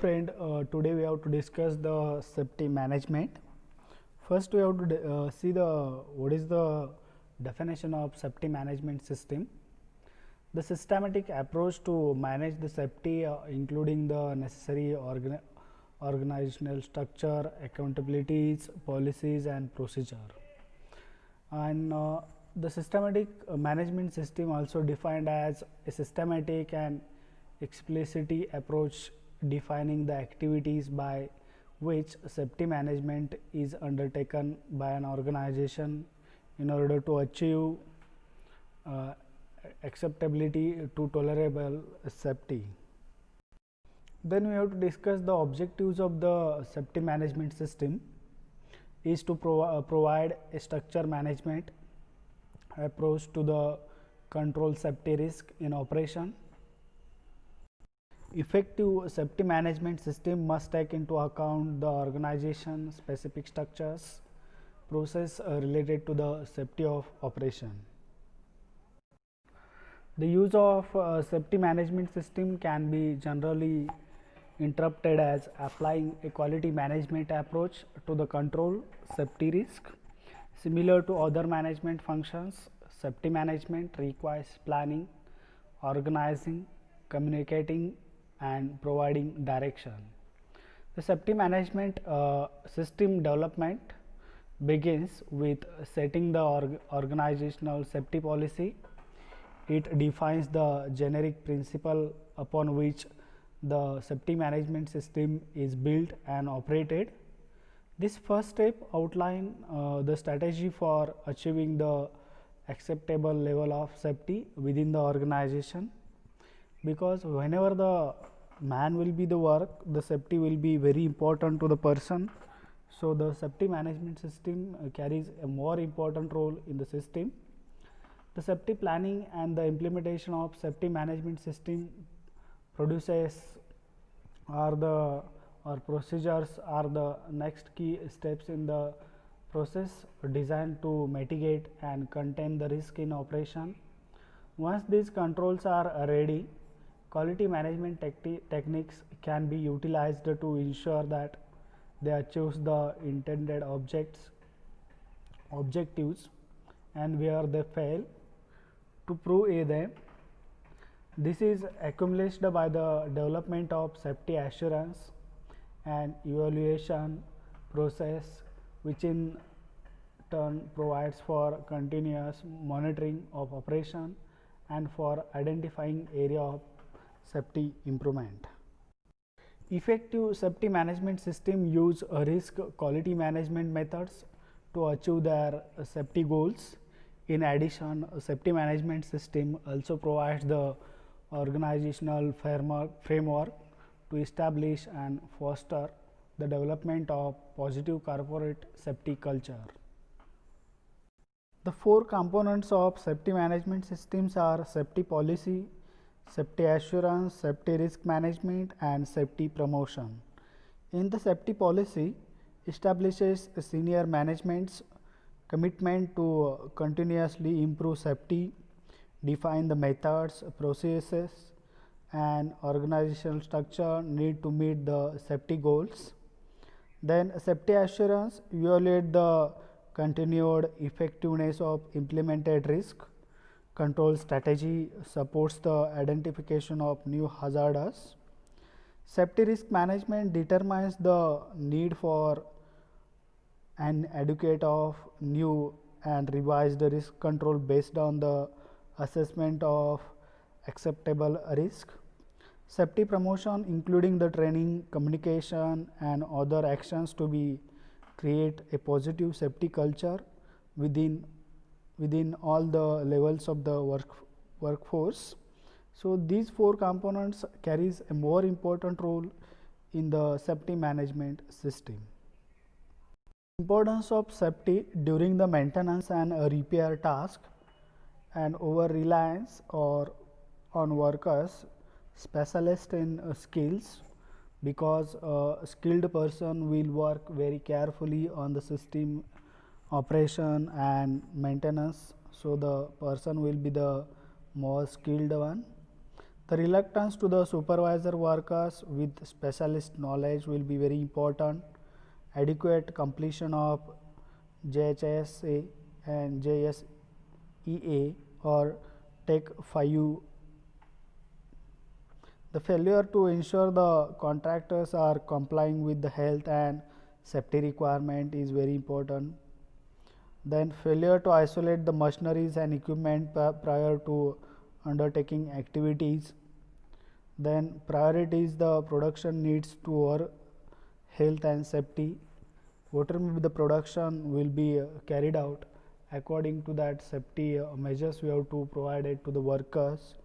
friend, today we have to discuss the safety management. First we have to see the what is the definition of safety management system. The systematic approach to manage the safety including the necessary organizational structure, accountabilities, policies and procedure. And the systematic management system also defined as a systematic and explicit approach defining the activities by which safety management is undertaken by an organization in order to achieve acceptability to tolerable safety. Then we have to discuss the objectives of the safety management system is to provide a structure management approach to the control safety risk in operation. Effective safety management system must take into account the organization specific structures, process related to the safety of operation. The use of safety management system can be generally interpreted as applying a quality management approach to the control safety risk. Similar to other management functions, safety management requires planning, organizing, communicating and providing direction. The safety management system development begins with setting the organizational safety policy. It defines the generic principle upon which the safety management system is built and operated. This first step outlines the strategy for achieving the acceptable level of safety within the organization, because whenever the man will be the work, the safety will be very important to the person. So, the safety management system carries a more important role in the system. The safety planning and the implementation of safety management system produces or procedures are the next key steps in the process designed to mitigate and contain the risk in operation. Once these controls are ready, quality management techniques can be utilized to ensure that they achieve the intended objectives, and where they fail, to prove them. This is accomplished by the development of safety assurance and evaluation process, which in turn provides for continuous monitoring of operation and for identifying area of safety improvement. Effective safety management system use risk quality management methods to achieve their safety goals. In addition, a safety management system also provides the organizational framework to establish and foster the development of positive corporate safety culture. The four components of safety management systems are safety policy, safety assurance, safety risk management and safety promotion. In the safety policy, establishes senior management's commitment to continuously improve safety, define the methods, processes and organizational structure need to meet the safety goals. Then safety assurance evaluate the continued effectiveness of implemented risk control strategy, supports the identification of new hazards. Safety risk management determines the need for an adequate of new and revised risk control based on the assessment of acceptable risk. Safety promotion including the training, communication and other actions to be create a positive safety culture within all the levels of the workforce. So, these four components carries a more important role in the safety management system. Importance of safety during the maintenance and repair task, and over reliance or on workers specialist in skills, because a skilled person will work very carefully on the system operation and maintenance. So, the person will be the more skilled one. The reluctance to the supervisor workers with specialist knowledge will be very important. Adequate completion of JHSA and JSEA or Tech 5. The failure to ensure the contractors are complying with the health and safety requirement is very important. Then failure to isolate the machineries and equipment prior to undertaking activities. Then priority is the production needs to our health and safety. Whatever may be the production will be carried out according to that safety measures we have to provide it to the workers,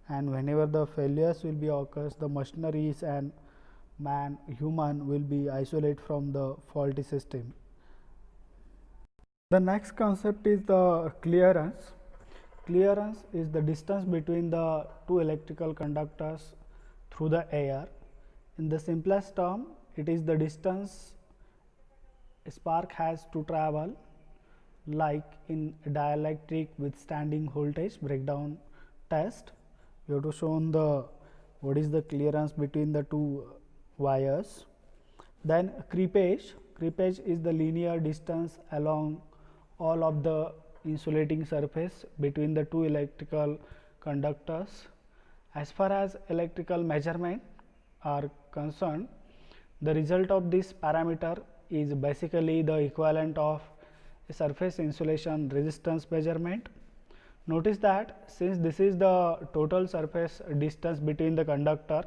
and whenever the failures will be occurs, the machineries and human will be isolated from the faulty system. The next concept is the clearance. Clearance is the distance between the two electrical conductors through the air. In the simplest term, it is the distance a spark has to travel, like in dielectric withstanding voltage breakdown test. We have to show what is the clearance between the two wires. Then creepage. Creepage is the linear distance along all of the insulating surface between the two electrical conductors. As far as electrical measurement are concerned, the result of this parameter is basically the equivalent of a surface insulation resistance measurement. Notice that since this is the total surface distance between the conductor,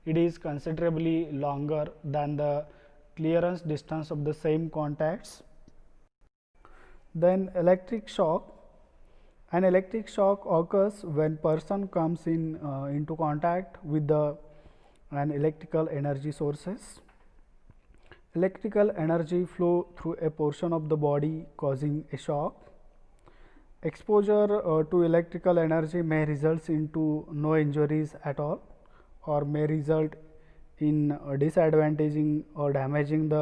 it is considerably longer than the clearance distance of the same contacts. Then electric shock. An electric shock occurs when person comes into contact with an electrical energy sources. Electrical energy flow through a portion of the body causing a shock. Exposure to electrical energy may result into no injuries at all, or may result in disadvantaging or damaging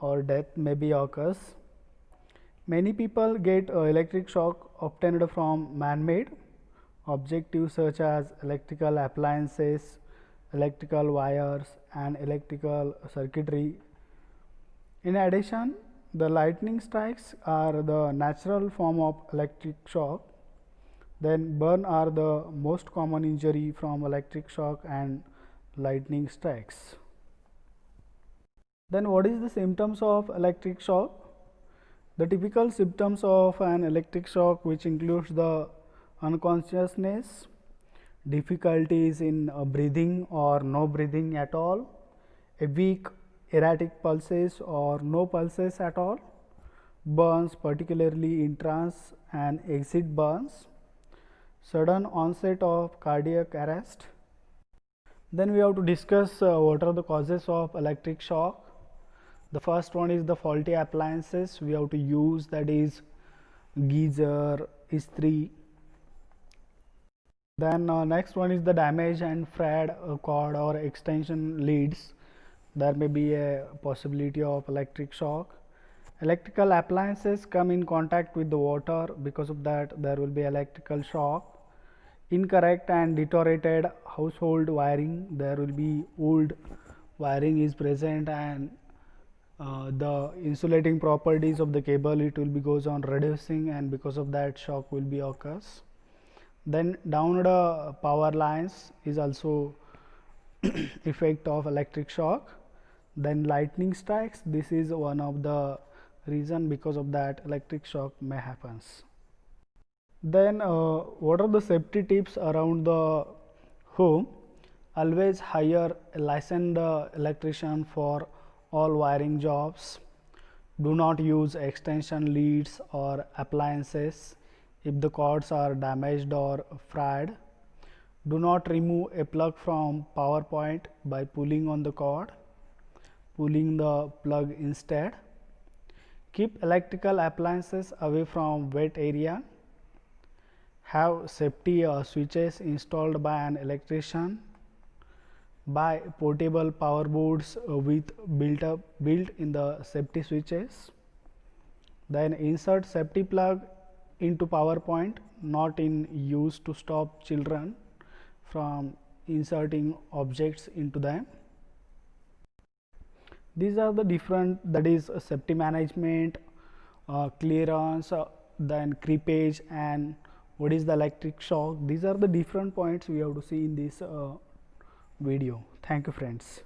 or death may be occurs. Many people get electric shock obtained from man-made objectives such as electrical appliances, electrical wires and electrical circuitry. In addition, the lightning strikes are the natural form of electric shock. Then burn are the most common injury from electric shock and lightning strikes. Then what is the symptoms of electric shock? The typical symptoms of an electric shock, which includes the unconsciousness, difficulties in breathing or no breathing at all, a weak erratic pulses or no pulses at all, burns particularly in trans and exit burns, sudden onset of cardiac arrest. Then we have to discuss what are the causes of electric shock. The first one is the faulty appliances we have to use, that is geyser, istri. Then next one is the damage and frayed cord or extension leads. There may be a possibility of electric shock. Electrical appliances come in contact with the water, because of that there will be electrical shock. Incorrect and deteriorated household wiring, there will be old wiring is present, and the insulating properties of the cable, it will be goes on reducing, and because of that shock will be occurs. Then downed power lines is also effect of electric shock. Then lightning strikes, this is one of the reason, because of that electric shock may happens. Then what are the safety tips around the home? Always hire a licensed electrician for all wiring jobs. Do not use extension leads or appliances if the cords are damaged or fried. Do not remove a plug from power point by pulling on the cord. Pulling the plug instead. Keep electrical appliances away from wet area. Have safety switches installed by an electrician. Buy portable power boards with built in the safety switches. Then insert safety plug into power point, not in use to stop children from inserting objects into them. These are the different, that is safety management, clearance, then creepage, and what is the electric shock. These are the different points we have to see in this video. Thank you friends.